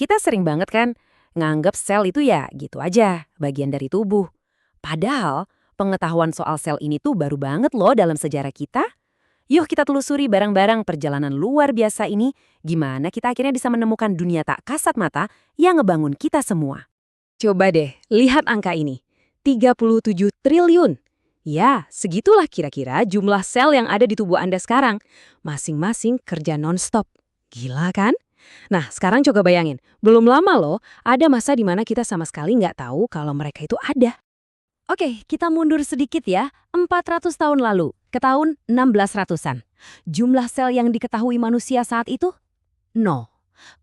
Kita sering banget kan nganggap sel itu ya gitu aja, bagian dari tubuh. Padahal pengetahuan soal sel ini tuh baru banget loh dalam sejarah kita. Yuk kita telusuri bareng-bareng perjalanan luar biasa ini, gimana kita akhirnya bisa menemukan dunia tak kasat mata yang ngebangun kita semua. Coba deh, lihat angka ini. 37 triliun. Ya, segitulah kira-kira jumlah sel yang ada di tubuh Anda sekarang. Masing-masing kerja non-stop. Gila kan? Nah, sekarang coba bayangin. Belum lama loh, ada masa di mana kita sama sekali nggak tahu kalau mereka itu ada. Oke, kita mundur sedikit ya. 400 tahun lalu, ke tahun 1600-an. Jumlah sel yang diketahui manusia saat itu? Nol.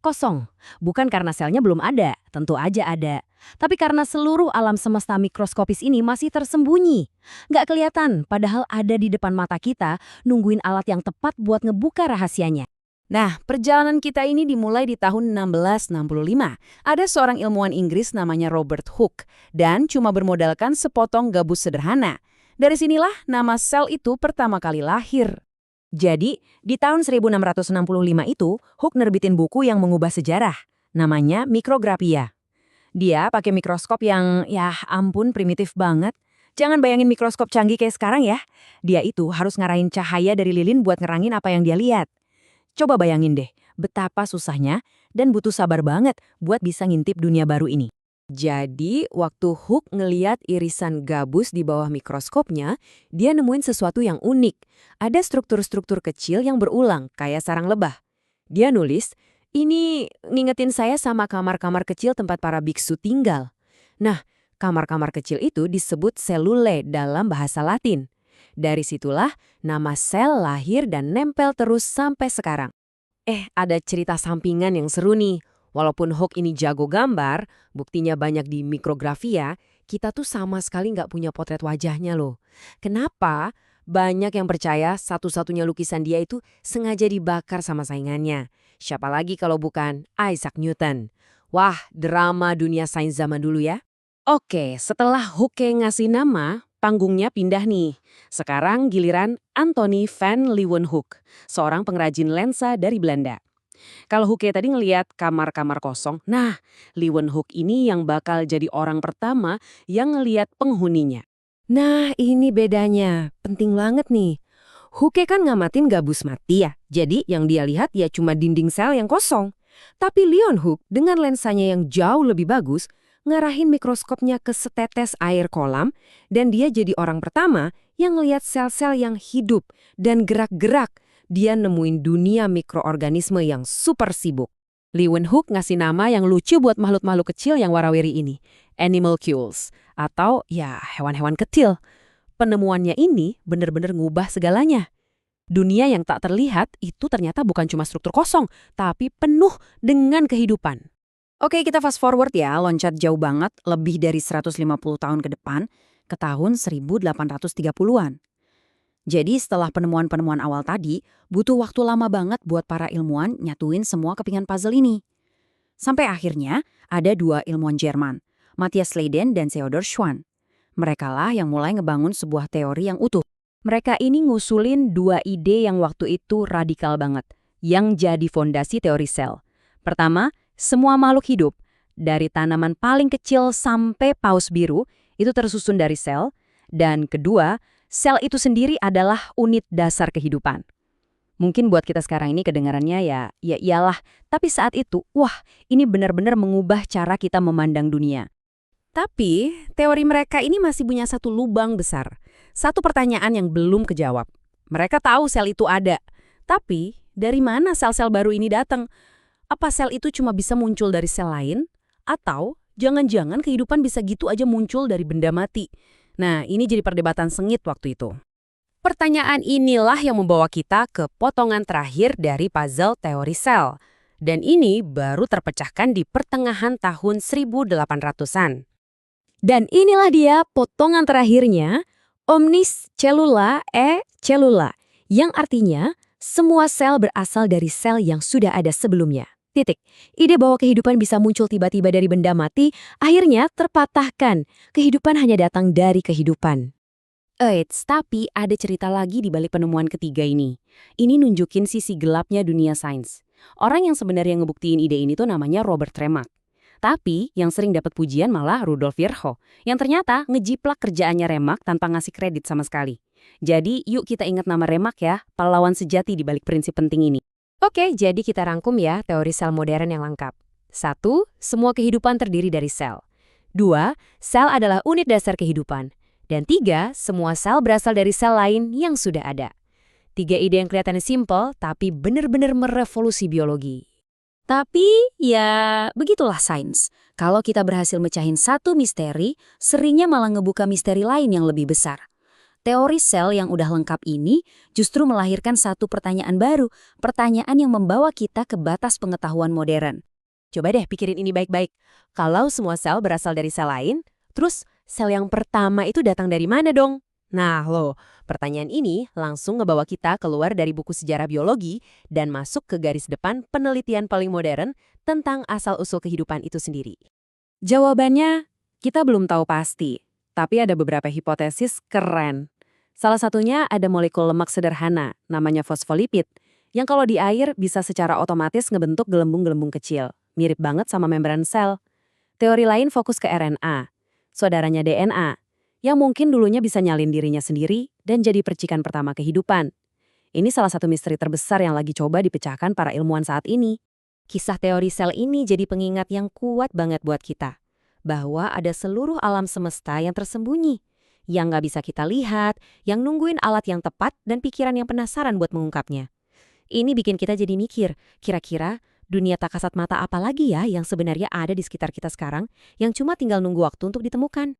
Kosong. Bukan karena selnya belum ada, tentu aja ada. Tapi karena seluruh alam semesta mikroskopis ini masih tersembunyi. Nggak kelihatan, padahal ada di depan mata kita, nungguin alat yang tepat buat ngebuka rahasianya. Nah, perjalanan kita ini dimulai di tahun 1665. Ada seorang ilmuwan Inggris namanya Robert Hooke, dan cuma bermodalkan sepotong gabus sederhana. Dari sinilah nama sel itu pertama kali lahir. Jadi, di tahun 1665 itu, Hooke nerbitin buku yang mengubah sejarah. Namanya Micrographia. Dia pakai mikroskop yang, ya ampun primitif banget. Jangan bayangin mikroskop canggih kayak sekarang ya. Dia itu harus ngarahin cahaya dari lilin buat ngerangin apa yang dia lihat. Coba bayangin deh, betapa susahnya dan butuh sabar banget buat bisa ngintip dunia baru ini. Jadi, waktu Hooke ngeliat irisan gabus di bawah mikroskopnya, dia nemuin sesuatu yang unik. Ada struktur-struktur kecil yang berulang, kayak sarang lebah. Dia nulis, ini ngingetin saya sama kamar-kamar kecil tempat para biksu tinggal. Nah, kamar-kamar kecil itu disebut selulae dalam bahasa Latin. Dari situlah nama sel lahir dan nempel terus sampai sekarang. Ada cerita sampingan yang seru nih. Walaupun Hooke ini jago gambar, buktinya banyak di Micrographia, kita tuh sama sekali nggak punya potret wajahnya loh. Kenapa? Banyak yang percaya satu-satunya lukisan dia itu sengaja dibakar sama saingannya. Siapa lagi kalau bukan Isaac Newton. Wah, drama dunia sains zaman dulu ya. Oke, setelah Hooke ngasih nama, panggungnya pindah nih. Sekarang giliran Anthony van Leeuwenhoek, seorang pengrajin lensa dari Belanda. Kalau Hooke tadi ngelihat kamar-kamar kosong, nah Leeuwenhoek ini yang bakal jadi orang pertama yang ngelihat penghuninya. Nah ini bedanya, penting banget nih. Hooke kan ngamatin gabus mati ya, jadi yang dia lihat ya cuma dinding sel yang kosong. Tapi Leeuwenhoek dengan lensanya yang jauh lebih bagus, ngarahin mikroskopnya ke setetes air kolam, dan dia jadi orang pertama yang ngelihat sel-sel yang hidup dan gerak-gerak. Dia nemuin dunia mikroorganisme yang super sibuk. Leeuwenhoek ngasih nama yang lucu buat makhluk-makhluk kecil yang warawiri ini, animalcules, atau ya hewan-hewan kecil. Penemuannya ini benar-benar ngubah segalanya. Dunia yang tak terlihat itu ternyata bukan cuma struktur kosong, tapi penuh dengan kehidupan. Oke, kita fast forward ya, loncat jauh banget, lebih dari 150 tahun ke depan, ke tahun 1830-an. Jadi setelah penemuan-penemuan awal tadi, butuh waktu lama banget buat para ilmuwan nyatuin semua kepingan puzzle ini. Sampai akhirnya ada dua ilmuwan Jerman, Matthias Leiden dan Theodor Schwann. Merekalah yang mulai ngebangun sebuah teori yang utuh. Mereka ini ngusulin dua ide yang waktu itu radikal banget, yang jadi fondasi teori sel. Pertama, semua makhluk hidup, dari tanaman paling kecil sampai paus biru, itu tersusun dari sel. Dan kedua, sel itu sendiri adalah unit dasar kehidupan. Mungkin buat kita sekarang ini kedengarannya ya iyalah. Tapi saat itu, wah, ini benar-benar mengubah cara kita memandang dunia. Tapi, teori mereka ini masih punya satu lubang besar. Satu pertanyaan yang belum kejawab. Mereka tahu sel itu ada. Tapi, dari mana sel-sel baru ini datang? Apa sel itu cuma bisa muncul dari sel lain? Atau jangan-jangan kehidupan bisa gitu aja muncul dari benda mati? Nah, ini jadi perdebatan sengit waktu itu. Pertanyaan inilah yang membawa kita ke potongan terakhir dari puzzle teori sel. Dan ini baru terpecahkan di pertengahan tahun 1800-an. Dan inilah dia potongan terakhirnya, omnis cellula e cellula, yang artinya semua sel berasal dari sel yang sudah ada sebelumnya. Titik. Ide bahwa kehidupan bisa muncul tiba-tiba dari benda mati akhirnya terpatahkan. Kehidupan hanya datang dari kehidupan. Tapi ada cerita lagi di balik penemuan ketiga ini. Ini nunjukin sisi gelapnya dunia sains. Orang yang sebenarnya ngebuktiin ide ini tuh namanya Robert Remak. Tapi yang sering dapat pujian malah Rudolf Virchow, yang ternyata ngejiplak kerjaannya Remak tanpa ngasih kredit sama sekali. Jadi yuk kita ingat nama Remak ya, pahlawan sejati di balik prinsip penting ini. Oke, jadi kita rangkum ya teori sel modern yang lengkap. 1. Semua kehidupan terdiri dari sel. 2. Sel adalah unit dasar kehidupan. Dan 3. Semua sel berasal dari sel lain yang sudah ada. 3 ide yang kelihatannya simpel, tapi benar-benar merevolusi biologi. Tapi ya begitulah sains. Kalau kita berhasil mecahin satu misteri, seringnya malah ngebuka misteri lain yang lebih besar. Teori sel yang udah lengkap ini justru melahirkan satu pertanyaan baru, pertanyaan yang membawa kita ke batas pengetahuan modern. Coba deh pikirin ini baik-baik. Kalau semua sel berasal dari sel lain, terus sel yang pertama itu datang dari mana dong? Nah loh, pertanyaan ini langsung ngebawa kita keluar dari buku sejarah biologi dan masuk ke garis depan penelitian paling modern tentang asal-usul kehidupan itu sendiri. Jawabannya, kita belum tahu pasti, tapi ada beberapa hipotesis keren. Salah satunya ada molekul lemak sederhana, namanya fosfolipid, yang kalau di air bisa secara otomatis ngebentuk gelembung-gelembung kecil, mirip banget sama membran sel. Teori lain fokus ke RNA, saudaranya DNA, yang mungkin dulunya bisa nyalin dirinya sendiri dan jadi percikan pertama kehidupan. Ini salah satu misteri terbesar yang lagi coba dipecahkan para ilmuwan saat ini. Kisah teori sel ini jadi pengingat yang kuat banget buat kita, bahwa ada seluruh alam semesta yang tersembunyi, yang nggak bisa kita lihat, yang nungguin alat yang tepat dan pikiran yang penasaran buat mengungkapnya. Ini bikin kita jadi mikir, kira-kira dunia tak kasat mata apa lagi ya yang sebenarnya ada di sekitar kita sekarang, yang cuma tinggal nunggu waktu untuk ditemukan.